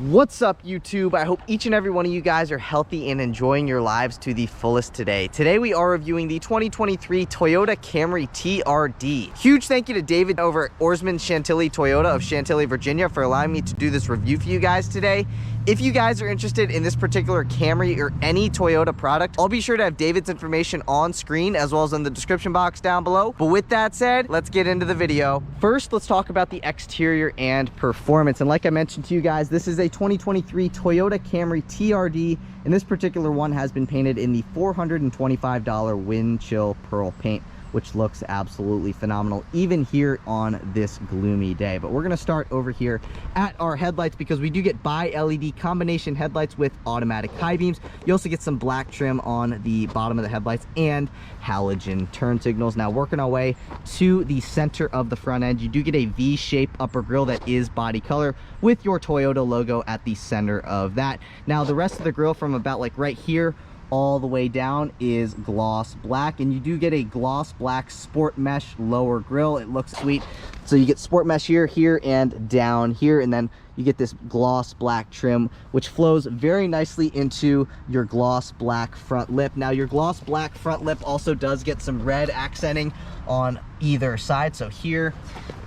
What's up, YouTube? I hope each and every one of you guys are healthy and enjoying your lives to the fullest today. Today we are reviewing the 2023 Toyota Camry TRD. Huge thank you to David over at Ourisman Chantilly Toyota of Chantilly, Virginia for allowing me to do this review for you guys today. If you guys are interested in this particular Camry or any Toyota product, I'll be sure to have David's information on screen as well as in the description box down below. But with that said, let's get into the video. First, let's talk about the exterior and performance. And like I mentioned to you guys, this is a 2023 Toyota Camry TRD, and this particular one has been painted in the $425 wind chill pearl paint, which looks absolutely phenomenal even here on this gloomy day. But we're going to start over here at our headlights because we do get bi-LED combination headlights with automatic high beams. You also get some black trim on the bottom of the headlights and halogen turn signals. Now working our way to the center of the front end, you do get a V-shaped upper grille that is body color with your Toyota logo at the center of that. Now the rest of the grille from about like right here all the way down is gloss black, and you do get a gloss black sport mesh lower grille. It looks sweet. So you get sport mesh here and down here, and then you get this gloss black trim which flows very nicely into your gloss black front lip. Now your gloss black front lip also does get some red accenting on either side, so here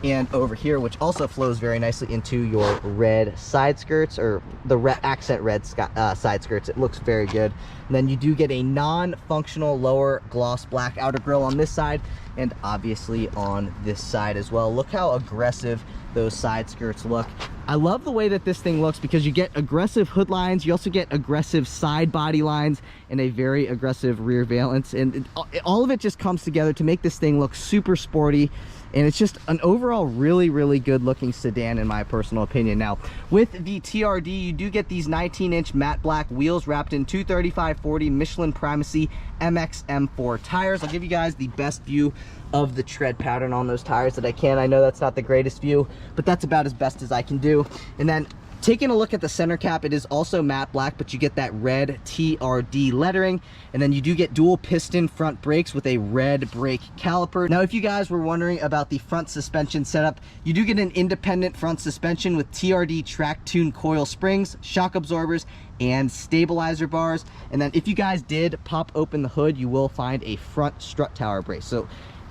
and over here, which also flows very nicely into your red side skirts, or the accent red side skirts. It looks very good. And then you do get a non-functional lower gloss black outer grille on this side, and obviously on this side as well. Look how aggressive those side skirts look. I love the way that this thing looks because you get aggressive hood lines, you also get aggressive side body lines, and a very aggressive rear valance, and all of it just comes together to make this thing look super sporty. And it's just an overall really good looking sedan in my personal opinion. Now with the TRD, you do get these 19-inch matte black wheels wrapped in 235/40 Michelin Primacy MX M4 tires. I'll give you guys the best view of the tread pattern on those tires that I can. I know that's not the greatest view, but that's about as best as I can do. And then taking a look at the center cap, it is also matte black, but you get that red TRD lettering, and then you do get dual piston front brakes with a red brake caliper. Now if you guys were wondering about the front suspension setup, you do get an independent front suspension with TRD track tune coil springs, shock absorbers, and stabilizer bars. And then if you guys did pop open the hood, you will find a front strut tower brace. So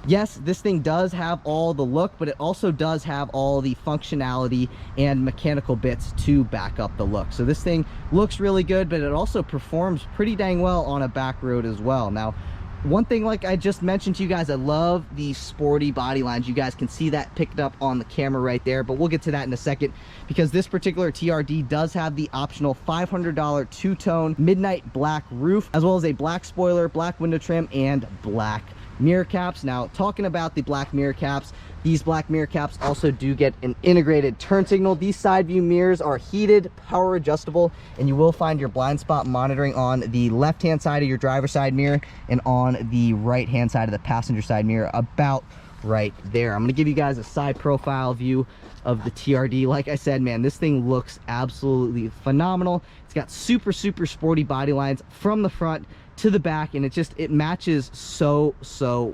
yes, this thing does have all the look, but it also does have all the functionality and mechanical bits to back up the look. So this thing looks really good, but it also performs pretty dang well on a back road as well. Now, one thing, like I just mentioned to you guys, I love these sporty body lines. You guys can see that picked up on the camera right there, but we'll get to that in a second because this particular TRD does have the optional $500 two-tone midnight black roof, as well as a black spoiler, black window trim, and black mirror caps. Now talking about the black mirror caps, these black mirror caps also do get an integrated turn signal. These side view mirrors are heated, power adjustable, and you will find your blind spot monitoring on the left hand side of your driver's side mirror and on the right hand side of the passenger side mirror, about right there. I'm going to give you guys a side profile view of the TRD. Like I said, man, this thing looks absolutely phenomenal. It's got super sporty body lines from the front to the back, and it matches so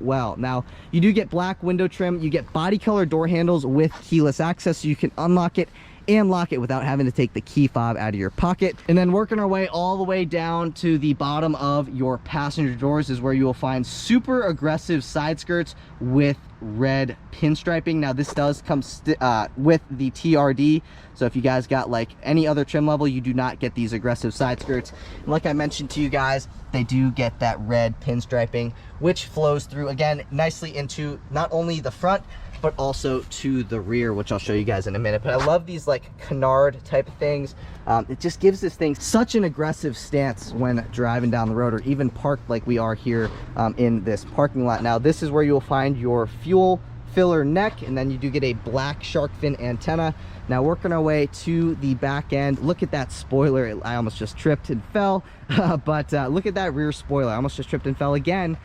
well. Now you do get black window trim, you get body color door handles with keyless access, so you can unlock it and lock it without having to take the key fob out of your pocket. And then working our way all the way down to the bottom of your passenger doors is where you will find super aggressive side skirts with red pinstriping. Now this does come with the TRD, so if you guys got like any other trim level, you do not get these aggressive side skirts. And like I mentioned to you guys, they do get that red pinstriping, which flows through again nicely into not only the front but also to the rear, which I'll show you guys in a minute. But I love these like canard type of things. It just gives this thing such an aggressive stance when driving down the road, or even parked like we are here in this parking lot. Now this is where you'll find your fuel filler neck, and then you do get a black shark fin antenna. Now working our way to the back end, look at that spoiler. I almost just tripped and fell, but look at that rear spoiler. I almost just tripped and fell again.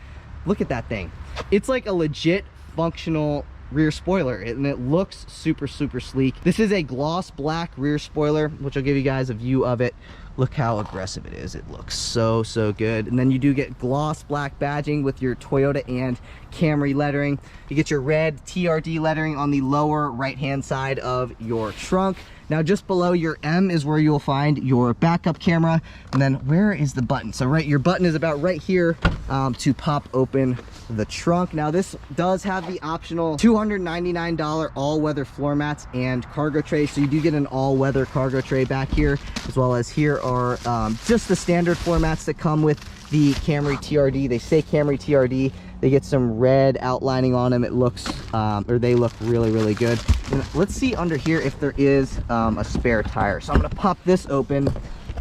Look at that thing. It's like a legit functional rear spoiler, and it looks super sleek. This is a gloss black rear spoiler, which I'll give you guys a view of it look how aggressive it is. It looks so good. And then you do get gloss black badging with your Toyota and Camry lettering. You get your red TRD lettering on the lower right hand side of your trunk. Now just below your M is where you'll find your backup camera. And then where is the button? So your button is about right here to pop open the trunk. Now this does have the optional $299 all-weather floor mats and cargo tray. So you do get an all-weather cargo tray back here, as well as here are just the standard floor mats that come with the Camry TRD. They say Camry TRD. They get some red outlining on them. It looks, or they look really good. And let's see under here if there is a spare tire. So I'm gonna pop this open,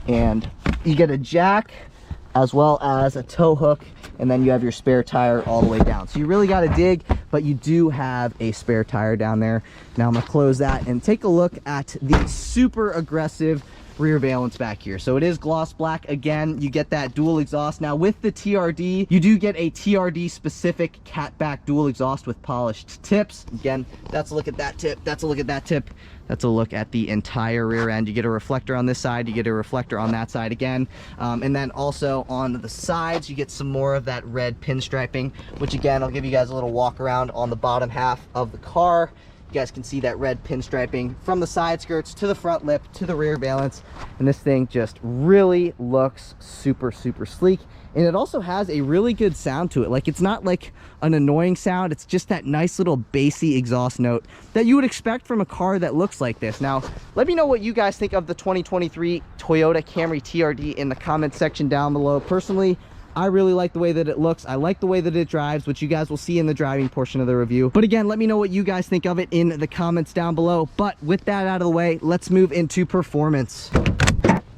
and you get a jack as well as a tow hook, and then you have your spare tire all the way down. So you really got to dig, but you do have a spare tire down there. Now I'm gonna close that and take a look at the super aggressive rear valance back here. So it is gloss black. Again, you get that dual exhaust. Now with the TRD, you do get a TRD specific catback dual exhaust with polished tips. Again, that's a look at that tip. That's a look at that tip. That's a look at the entire rear end. You get a reflector on this side, you get a reflector on that side again. And then also on the sides, you get some more of that red pinstriping, which again, I'll give you guys a little walk around on the bottom half of the car. You guys can see that red pinstriping from the side skirts to the front lip to the rear valance, and this thing just really looks super sleek. And it also has a really good sound to it. Like, it's not like an annoying sound, it's just that nice little bassy exhaust note that you would expect from a car that looks like this. Now let me know what you guys think of the 2023 Toyota Camry TRD in the comment section down below. Personally, I really like the way that it looks. I like the way that it drives, which you guys will see in the driving portion of the review. But again, let me know what you guys think of it in the comments down below. But with that out of the way, let's move into performance.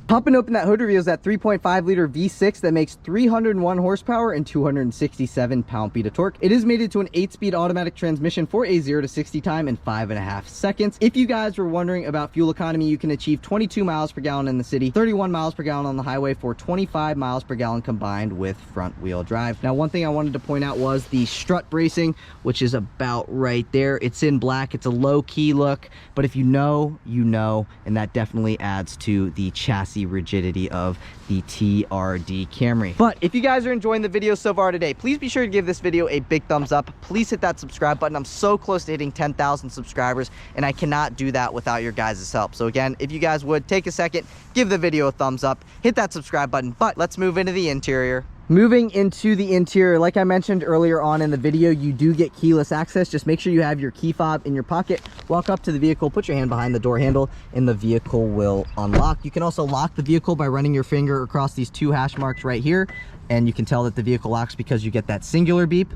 Popping open that hood reveals that 3.5 liter V6 that makes 301 horsepower and 267 pound-feet of torque. It is mated to an 8-speed automatic transmission for a 0 to 60 time in 5.5 seconds. If you guys were wondering about fuel economy, you can achieve 22 miles per gallon in the city, 31 miles per gallon on the highway for 25 miles per gallon combined with front wheel drive. Now, one thing I wanted to point out was the strut bracing, which is about right there. It's in black. It's a low-key look, but if you know, you know, and that definitely adds to the chassis rigidity of the TRD Camry. But if you guys are enjoying the video so far today, please be sure to give this video a big thumbs up. Please hit that subscribe button. I'm so close to hitting 10,000 subscribers, and I cannot do that without your guys' help. So again, if you guys would take a second, give the video a thumbs up, hit that subscribe button. But let's move into the interior. Moving into the interior, like I mentioned earlier on in the video, you do get keyless access. Just make sure you have your key fob in your pocket. Walk up to the vehicle, put your hand behind the door handle, and the vehicle will unlock. You can also lock the vehicle by running your finger across these 2 hash marks right here, and you can tell that the vehicle locks because you get that singular beep.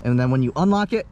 And then when you unlock it,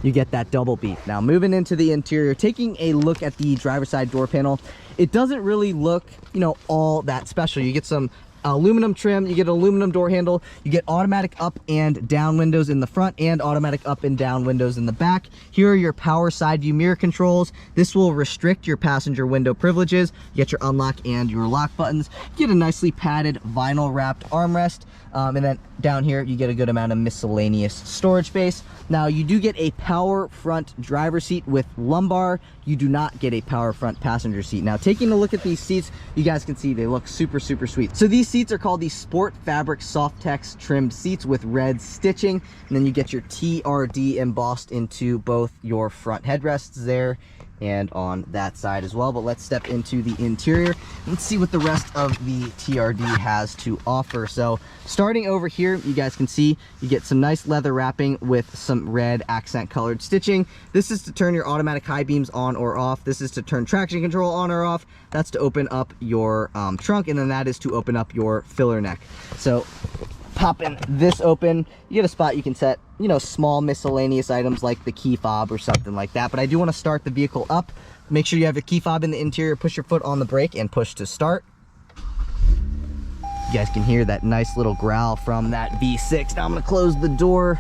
you get that double beep. Now moving into the interior, taking a look at the driver's side door panel, it doesn't really look, you know, all that special. You get some aluminum trim, you get an aluminum door handle, you get automatic up and down windows in the front and automatic up and down windows in the back. Here are your power side view mirror controls. This will restrict your passenger window privileges. You get your unlock and your lock buttons. You get a nicely padded vinyl wrapped armrest, and then down here you get a good amount of miscellaneous storage space. Now you do get a power front driver seat with lumbar. You do not get a power front passenger seat. Now taking a look at these seats, you guys can see they look super sweet. So these seats are called the Sport Fabric Softex trimmed seats with red stitching, and then you get your TRD embossed into both your front headrests there and on that side as well. But let's step into the interior. Let's see what the rest of the TRD has to offer. So starting over here, you guys can see you get some nice leather wrapping with some red accent colored stitching. This is to turn your automatic high beams on or off. This is to turn traction control on or off. That's to open up your trunk, and then that is to open up your filler neck. So popping this open, you get a spot you can set, you know, small miscellaneous items like the key fob or something like that. But I do want to start the vehicle up. Make sure you have your key fob in the interior, push your foot on the brake and push to start. You guys can hear that nice little growl from that V6. Now I'm going to close the door.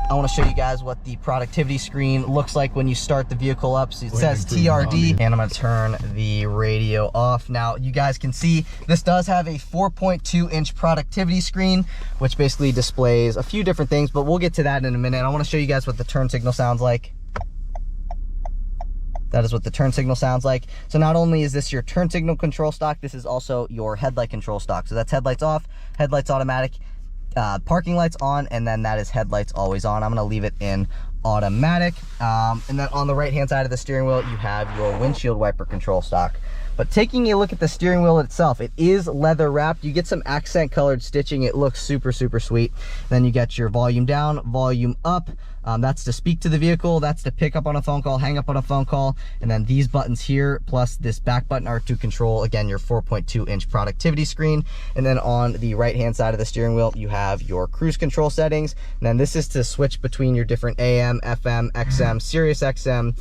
I want to show you guys what the productivity screen looks like when you start the vehicle up. So it says TRD, and I'm going to turn the radio off. Now you guys can see this does have a 4.2-inch productivity screen, which basically displays a few 2 different things, but we'll get to that in a minute. I want to show you guys what the turn signal sounds like. That is what the turn signal sounds like. So not only is this your turn signal control stock, this is also your headlight control stock. So that's headlights off, headlights automatic, parking lights on, and then that is headlights always on. I'm gonna leave it in automatic. And then on the right hand side of the steering wheel, you have your windshield wiper control stock. But taking a look at the steering wheel itself, it is leather wrapped. You get some accent colored stitching. It looks super, super sweet. Then you get your volume down, volume up. That's to speak to the vehicle. That's to pick up on a phone call, hang up on a phone call. And then these buttons here, plus this back button are to control, again, your 4.2-inch productivity screen. And then on the right-hand side of the steering wheel, you have your cruise control settings. And then this is to switch between your different AM, FM, XM, Sirius XM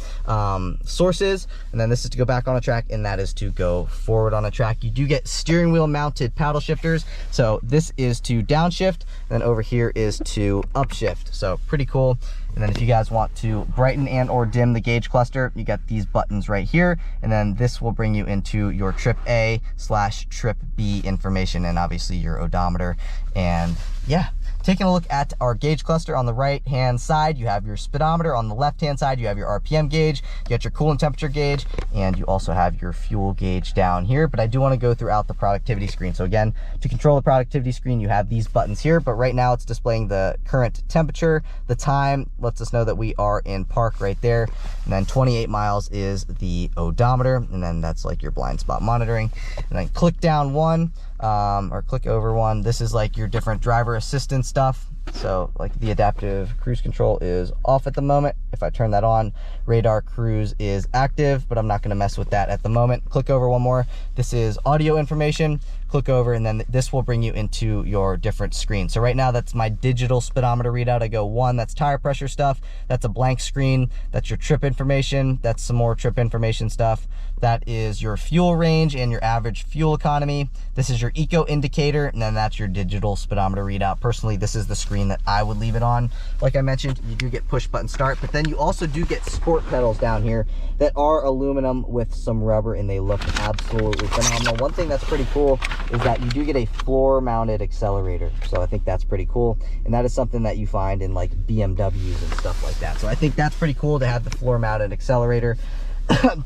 sources. And then this is to go back on a track, and that is to go forward on a track. You do get steering wheel mounted paddle shifters. So this is to downshift, and then over here is to upshift. So pretty cool. And then if you guys want to brighten and or dim the gauge cluster, you got these buttons right here. And then this will bring you into your trip A / trip B information, and obviously your odometer. And yeah, taking a look at our gauge cluster, on the right hand side you have your speedometer, on the left hand side you have your RPM gauge, you got your coolant temperature gauge, and you also have your fuel gauge down here. But I do want to go throughout the productivity screen. So again, to control the productivity screen, you have these buttons here, but right now it's displaying the current temperature. The time lets us know that we are in park right there, and then 28 miles is the odometer, and then that's like your blind spot monitoring. And then click down one, or click over one, this is like your different driver assistance stuff. So like the adaptive cruise control is off at the moment. If I turn that on, radar cruise is active, but I'm not going to mess with that at the moment. Click over one more. This is audio information. Click over, and then this will bring you into your different screens. So right now that's my digital speedometer readout. I go 1, that's tire pressure stuff. That's a blank screen. That's your trip information. That's some more trip information stuff. That is your fuel range and your average fuel economy. This is your eco indicator, and then that's your digital speedometer readout. Personally, this is the screen that I would leave it on. Like I mentioned, you do get push button start, but then you also do get sport pedals down here that are aluminum with some rubber, and they look absolutely phenomenal. One thing that's pretty cool is that you do get a floor mounted accelerator. So I think that's pretty cool. And that is something that you find in like BMWs and stuff like that. So I think that's pretty cool to have the floor mounted accelerator.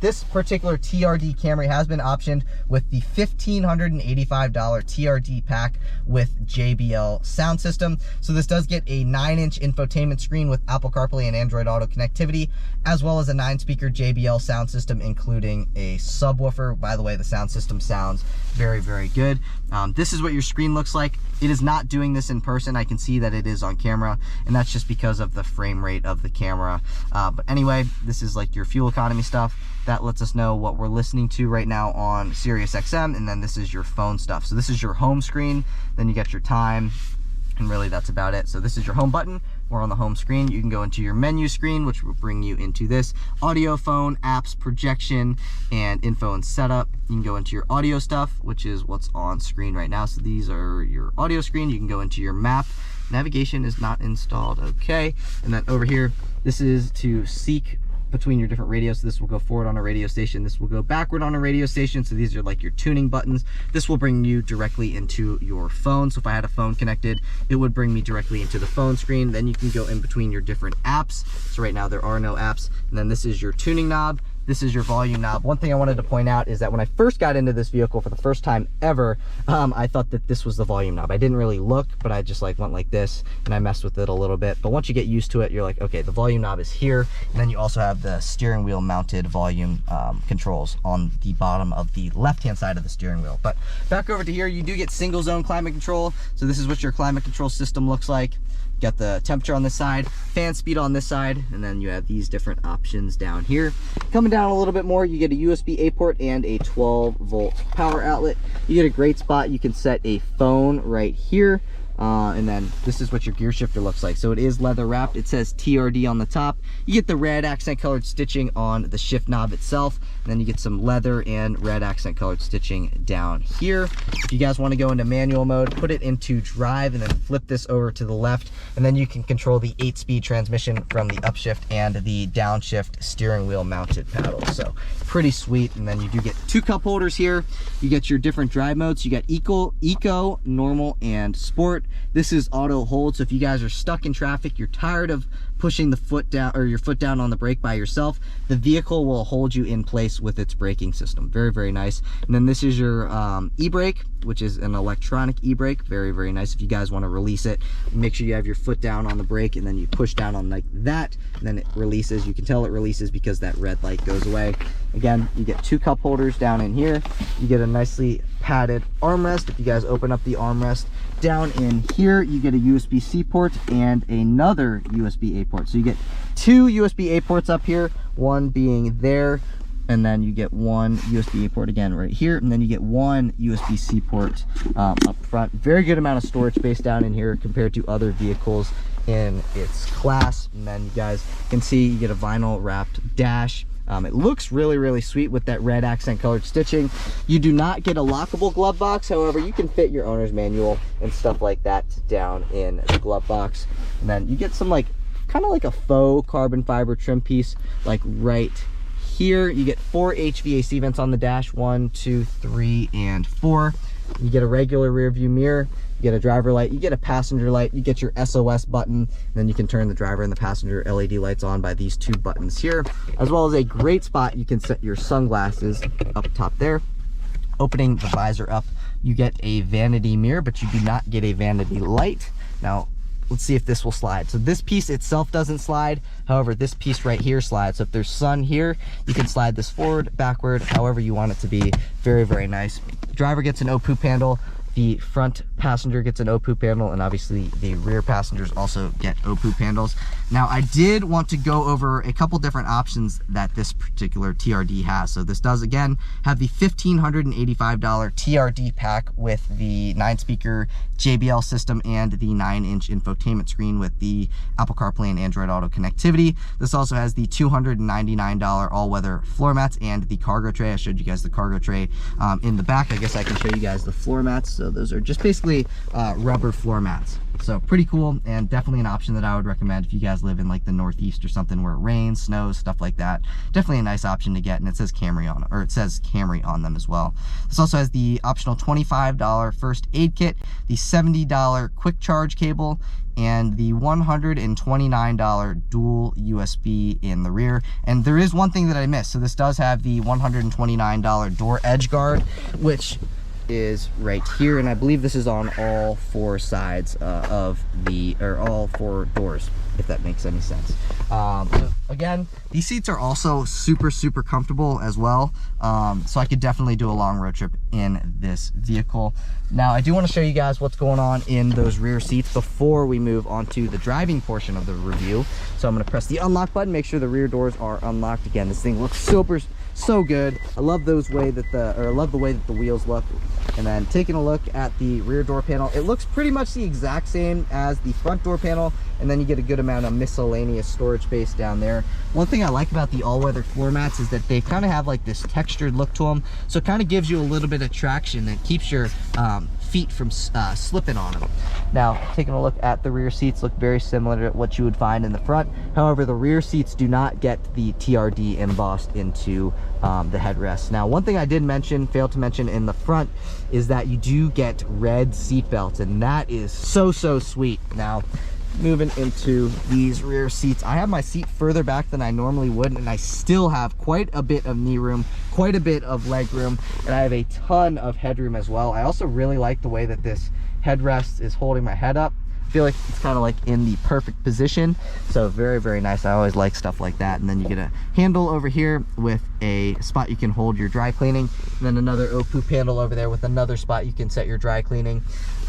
This particular TRD Camry has been optioned with the $1,585 TRD pack with JBL sound system. So this does get a 9-inch infotainment screen with Apple CarPlay and Android Auto connectivity, as well as a 9-speaker JBL sound system, including a subwoofer. By the way, the sound system sounds very, very good. This is what your screen looks like. It is not doing this in person. I can see that it is on camera, and that's just because of the frame rate of the camera. But anyway, this is like your fuel economy stuff. That lets us know what we're listening to right now on Sirius XM, and then this is your phone stuff. So this is your home screen, then you got your time, and really that's about it. So this is your home button. We're on the home screen. You can go into your menu screen, which will bring you into this audio, phone, apps, projection, and info and setup. You can go into your audio stuff, which is what's on screen right now. So these are your audio screen. You can go into your map. Navigation is not installed. Okay. And then over here, this is to seek between your different radios. So this will go forward on a radio station, this will go backward on a radio station. So these are like your tuning buttons. This will bring you directly into your phone. So if I had a phone connected, it would bring me directly into the phone screen. Then you can go in between your different apps. So right now there are no apps. And then this is your tuning knob. This is your volume knob. One thing I wanted to point out is that when I first got into this vehicle for the first time ever, I thought that this was the volume knob. I didn't really look, but I just like went like this and I messed with it a little bit. But once you get used to it, you're like, okay, the volume knob is here. And then you also have the steering wheel mounted volume controls on the bottom of the left-hand side of the steering wheel. But back over to here, you do get single zone climate control. So this is what your climate control system looks like. Got the temperature on this side, fan speed on this side, and then you have these different options down here. Coming down a little bit more, you get a USB-A port and a 12-volt power outlet. You get a great spot. You can set a phone right here. And then this is what your gear shifter looks like. So it is leather wrapped. It says TRD on the top. You get the red accent colored stitching on the shift knob itself. And then you get some leather and red accent colored stitching down here. If you guys want to go into manual mode, put it into drive and then flip this over to the left. And then you can control the 8-speed transmission from the upshift and the downshift steering wheel mounted paddles. So pretty sweet. And then you do get 2 cup holders here. You get your different drive modes. You got eco, normal, and sport. This is auto hold. So if you guys are stuck in traffic, you're tired of pushing the foot down or your foot down on the brake by yourself, the vehicle will hold you in place with its braking system. Very, very nice. And then this is your e-brake, which is an electronic e-brake. Very, very nice. If you guys want to release it, make sure you have your foot down on the brake and then you push down on like that, and then it releases. You can tell it releases because that red light goes away. Again, you get 2 cup holders down in here. You get a nicely padded armrest. If you guys open up the armrest, down in here you get a USB-C port and another USB-A port. So you get 2 USB-A ports up here, one being there, and then you get 1 USB-A port again right here, and then you get 1 USB-C port up front. Very good amount of storage space down in here compared to other vehicles in its class. And then you guys can see you get a vinyl wrapped dash. It looks really, really sweet with that red accent colored stitching. You do not get a lockable glove box. However, you can fit your owner's manual and stuff like that down in the glove box. And then you get some like, kind of like a faux carbon fiber trim piece, like right here. You get 4 HVAC vents on the dash, 1, 2, 3, and 4. You get a regular rear view mirror. You get a driver light, you get a passenger light, you get your SOS button, and then you can turn the driver and the passenger LED lights on by these 2 buttons here, as well as a great spot you can set your sunglasses up top there. Opening the visor up, you get a vanity mirror, but you do not get a vanity light. Now, let's see if this will slide. So this piece itself doesn't slide. However, this piece right here slides. So if there's sun here, you can slide this forward, backward, however you want it to be. Very, very nice. Driver gets an O-Poop handle. The front passenger gets an O-Poop handle, and obviously the rear passengers also get O-Poop handles. Now, I did want to go over a couple different options that this particular TRD has. So this does, again, have the $1,585 TRD pack with the 9-speaker JBL system and the 9-inch infotainment screen with the Apple CarPlay and Android Auto connectivity. This also has the $299 all-weather floor mats and the cargo tray. I showed you guys the cargo tray in the back. I guess I can show you guys the floor mats. So those are just basically rubber floor mats. So pretty cool, and definitely an option that I would recommend if you guys live in like the Northeast or something where it rains, snows, stuff like that. Definitely a nice option to get, and it says Camry on it, or it says Camry on them as well. This also has the optional $25 first aid kit, the $70 quick charge cable, and the $129 dual USB in the rear. And there is one thing that I missed. So this does have the $129 door edge guard, which is right here, and I believe this is on all 4 sides of the, or all 4 doors, if that makes any sense. So again, these seats are also super, super comfortable as well. So I could definitely do a long road trip in this vehicle. Now, I do want to show you guys what's going on in those rear seats before we move on to the driving portion of the review. So I'm going to press the unlock button, make sure the rear doors are unlocked. Again, this thing looks so good. I love the way that the wheels look. And then taking a look at the rear door panel, it looks pretty much the exact same as the front door panel, and then you get a good amount of miscellaneous storage space down there. One thing I like about the all-weather floor mats is that they kind of have like this textured look to them, so it kind of gives you a little bit of traction and keeps your feet from slipping on them. Now, taking a look at the rear seats, look very similar to what you would find in the front. However, the rear seats do not get the TRD embossed into the headrest. Now, one thing I did failed to mention in the front is that you do get red seat belts, and that is so sweet. Now, moving into these rear seats, I have my seat further back than I normally would, and I still have quite a bit of knee room, quite a bit of leg room, and I have a ton of headroom as well. I also really like the way that this headrest is holding my head up. I feel like it's kind of like in the perfect position, so very, very nice. I always like stuff like that. And then you get a handle over here with a spot you can hold your dry cleaning, and then another O-Poop handle over there with another spot you can set your dry cleaning.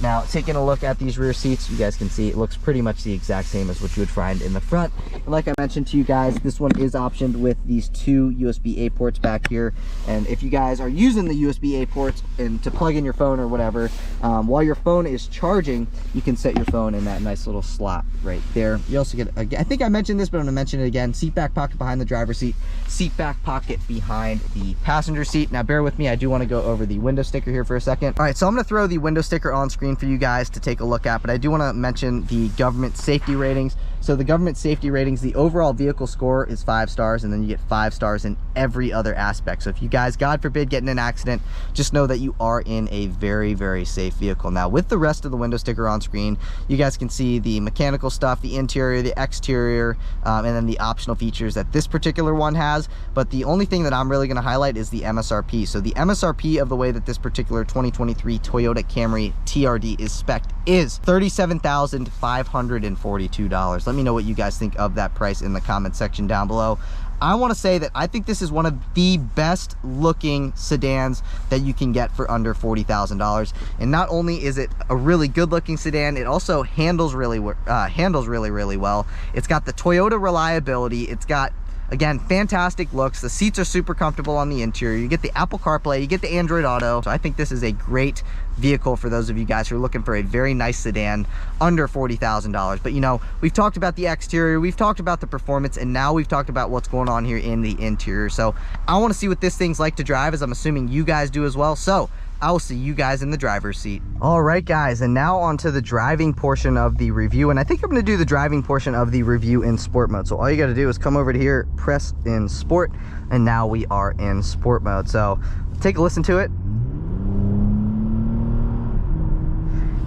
Now, taking a look at these rear seats, you guys can see it looks pretty much the exact same as what you would find in the front. And like I mentioned to you guys, this one is optioned with these 2 USB-A ports back here. And if you guys are using the USB-A ports and to plug in your phone or whatever, while your phone is charging, you can set your phone in that nice little slot right there. You also get, I think I mentioned this, but I'm gonna mention it again, seat back pocket behind the driver's seat, seat back pocket behind the passenger seat. Now, bear with me, I do want to go over the window sticker here for a second. All right, so I'm going to throw the window sticker on screen for you guys to take a look at, but I do want to mention the government safety ratings. So the government safety ratings, the overall vehicle score is 5 stars, and then you get 5 stars in every other aspect. So if you guys, God forbid, get in an accident, just know that you are in a very, very safe vehicle. Now, with the rest of the window sticker on screen, you guys can see the mechanical stuff, the interior, the exterior, and then the optional features that this particular one has. But the only thing that I'm really going to highlight is the MSRP. So the MSRP of the way that this particular 2023 Toyota Camry TRD is spec'd is $37,542. Let me know what you guys think of that price in the comment section down below. I want to say that I think this is one of the best looking sedans that you can get for under $40,000. And not only is it a really good looking sedan, it also handles really well. It's got the Toyota reliability. It's got, again, fantastic looks. The seats are super comfortable on the interior. You get the Apple CarPlay, you get the Android Auto. So I think this is a great vehicle for those of you guys who are looking for a very nice sedan under $40,000. But you know, we've talked about the exterior, we've talked about the performance, and now we've talked about what's going on here in the interior. So I want to see what this thing's like to drive, as I'm assuming you guys do as well. So I will see you guys in the driver's seat. All right, guys, and now on to the driving portion of the review. And I think I'm going to do the driving portion of the review in sport mode. So all you got to do is come over to here, press in sport, and now we are in sport mode. So take a listen to it.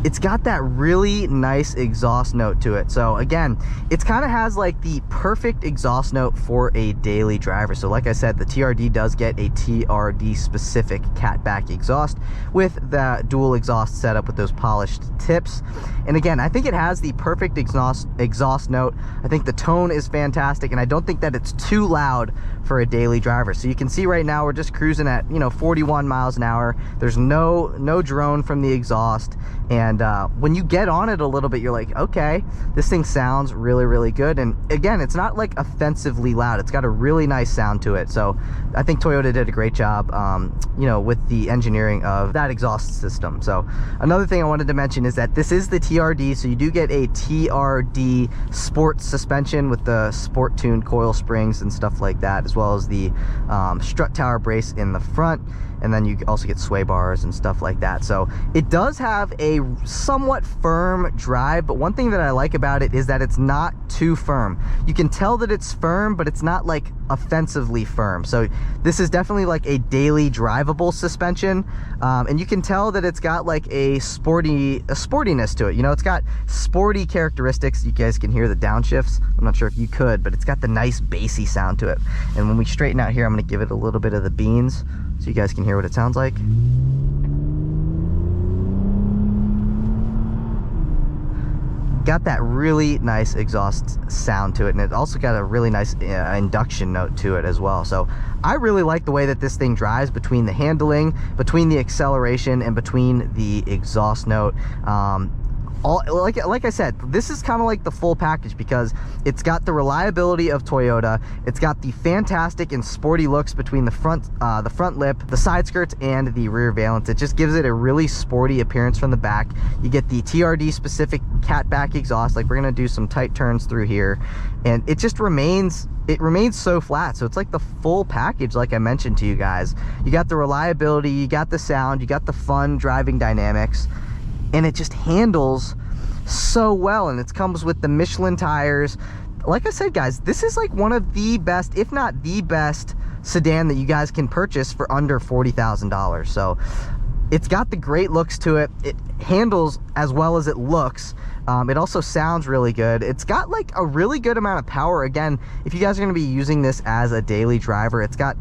It's got that really nice exhaust note to it. So again, it kind of has like the perfect exhaust note for a daily driver. So like I said, the TRD does get a TRD specific catback exhaust with the dual exhaust setup with those polished tips. And again, I think it has the perfect exhaust note. I think the tone is fantastic, and I don't think that it's too loud for a daily driver. So you can see right now we're just cruising at, you know, 41 miles an hour. There's no drone from the exhaust. And when you get on it a little bit, you're like, okay, this thing sounds really, really good. And again, it's not like offensively loud. It's got a really nice sound to it. So I think Toyota did a great job, you know, with the engineering of that exhaust system. So another thing I wanted to mention is that this is the TRD. So you do get a TRD sport suspension with the sport tuned coil springs and stuff like that, as well as the strut tower brace in the front. And then you also get sway bars and stuff like that. So it does have a somewhat firm drive, but one thing that I like about it is that it's not too firm. You can tell that it's firm, but it's not like offensively firm. So this is definitely like a daily drivable suspension, and you can tell that it's got like a sportiness to it. You know, it's got sporty characteristics. You guys can hear the downshifts. I'm not sure if you could, but it's got the nice bassy sound to it. And when we straighten out here, I'm going to give it a little bit of the beans so you guys can hear what it sounds like. Got that really nice exhaust sound to it, and it also got a really nice induction note to it as well. So I really like the way that this thing drives, between the handling, between the acceleration, and between the exhaust note. Like I said, this is kind of like the full package, because it's got the reliability of Toyota, it's got the fantastic and sporty looks between the front lip, the side skirts, and the rear valance. It just gives it a really sporty appearance from the back. You get the TRD specific catback exhaust. Like, we're gonna do some tight turns through here, and it just remains so flat. So it's like the full package, like I mentioned to you guys. You got the reliability, you got the sound, you got the fun driving dynamics, and it just handles so well. And it comes with the Michelin tires. Like I said, guys, this is like one of the best, if not the best, sedan that you guys can purchase for under $40,000. So it's got the great looks to it. It handles as well as it looks. It also sounds really good. It's got like a really good amount of power. Again, if you guys are going to be using this as a daily driver, it's got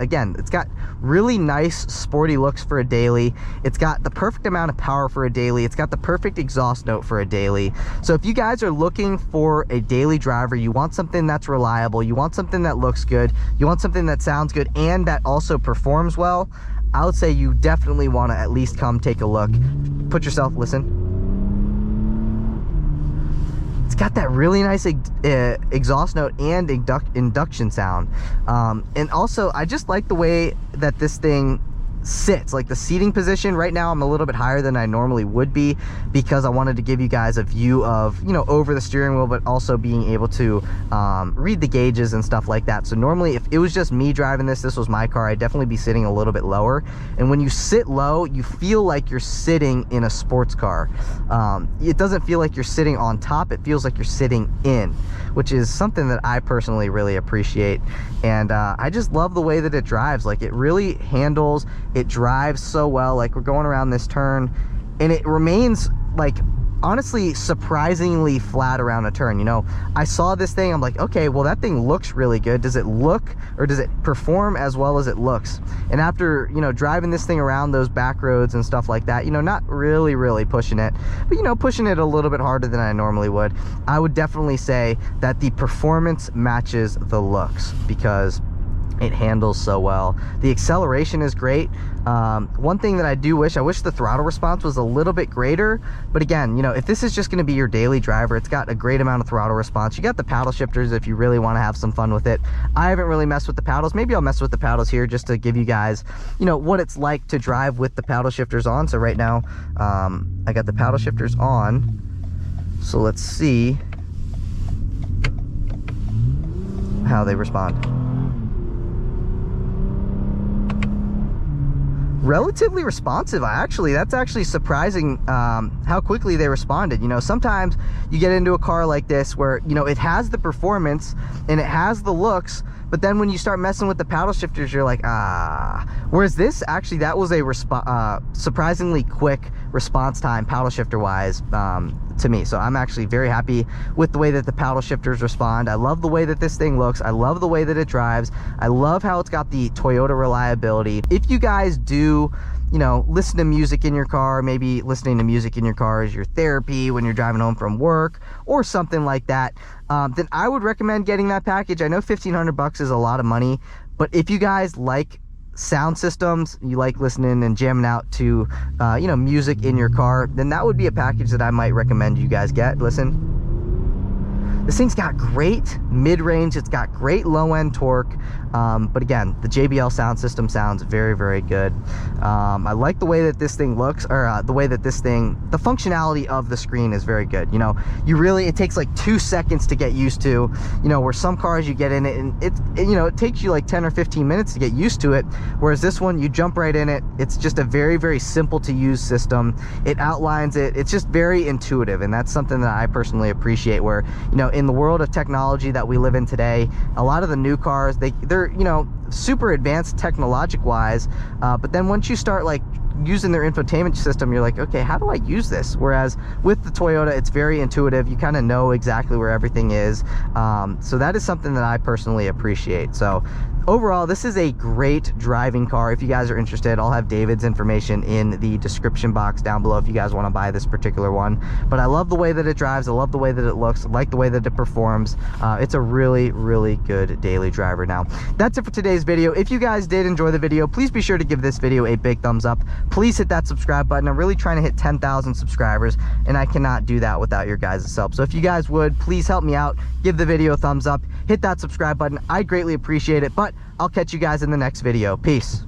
really nice sporty looks for a daily. It's got the perfect amount of power for a daily. It's got the perfect exhaust note for a daily. So if you guys are looking for a daily driver, you want something that's reliable, you want something that looks good, you want something that sounds good, and that also performs well, I would say you definitely want to at least come take a look. Put yourself, listen. It's got that really nice exhaust note and induction sound. And also, I just like the way that this thing sits, like the seating position. Right now I'm a little bit higher than I normally would be because I wanted to give you guys a view of, you know, over the steering wheel, but also being able to read the gauges and stuff like that. So normally if it was just me driving this was my car, I'd definitely be sitting a little bit lower. And when you sit low, you feel like you're sitting in a sports car. It doesn't feel like you're sitting on top, it feels like you're sitting in, which is something that I personally really appreciate. And I just love the way that it drives. Like, it really handles, it drives so well. Like, we're going around this turn and it remains, like, honestly surprisingly flat around a turn. You know, I saw this thing, I'm like, okay, well, that thing looks really good. Does it look, or does it perform as well as it looks? And after, you know, driving this thing around those back roads and stuff like that, you know, not really pushing it, but, you know, pushing it a little bit harder than I normally would, I would definitely say that the performance matches the looks because it handles so well. The acceleration is great. One thing that I wish the throttle response was a little bit greater, but again, you know, if this is just going to be your daily driver, it's got a great amount of throttle response. You got the paddle shifters if you really want to have some fun with it. I haven't really messed with the paddles. Maybe I'll mess with the paddles here just to give you guys, you know, what it's like to drive with the paddle shifters on. So right now, I got the paddle shifters on. So let's see how they respond. Relatively responsive. That's actually surprising how quickly they responded. You know, sometimes you get into a car like this where, you know, it has the performance and it has the looks, but then when you start messing with the paddle shifters, you're like, whereas this, actually, that was a surprisingly quick response time paddle shifter wise to me. So I'm actually very happy with the way that the paddle shifters respond. I love the way that this thing looks. I love the way that it drives. I love how it's got the Toyota reliability. If you guys do, you know, listen to music in your car, maybe listening to music in your car is your therapy when you're driving home from work or something like that, then I would recommend getting that package. I know $1,500 is a lot of money, but if you guys like sound systems, you like listening and jamming out to you know, music in your car, then that would be a package that I might recommend you guys get. Listen, this thing's got great mid-range, it's got great low-end torque, but again, the JBL sound system sounds very good. I like the way that this thing looks, or the way that this thing, the functionality of the screen is very good. You know, it takes like 2 seconds to get used to, you know, where some cars you get in it and you know, it takes you like 10 or 15 minutes to get used to it, whereas this one, you jump right in it. It's just a very simple to use system. It outlines it. It's just very intuitive, and that's something that I personally appreciate, where, you know, in the world of technology that we live in today, a lot of the new cars, they're, you know, super advanced technologic wise, but then once you start like using their infotainment system, you're like, okay, how do I use this? Whereas with the Toyota, it's very intuitive. You kind of know exactly where everything is. So that is something that I personally appreciate. So overall, this is a great driving car. If you guys are interested, I'll have David's information in the description box down below if you guys want to buy this particular one. But I love the way that it drives. I love the way that it looks. I like the way that it performs. It's a really good daily driver. Now, that's it for today's video. If you guys did enjoy the video, please be sure to give this video a big thumbs up. Please hit that subscribe button. I'm really trying to hit 10,000 subscribers, and I cannot do that without your guys' help. So if you guys would, please help me out. Give the video a thumbs up. Hit that subscribe button. I greatly appreciate it, but I'll catch you guys in the next video. Peace.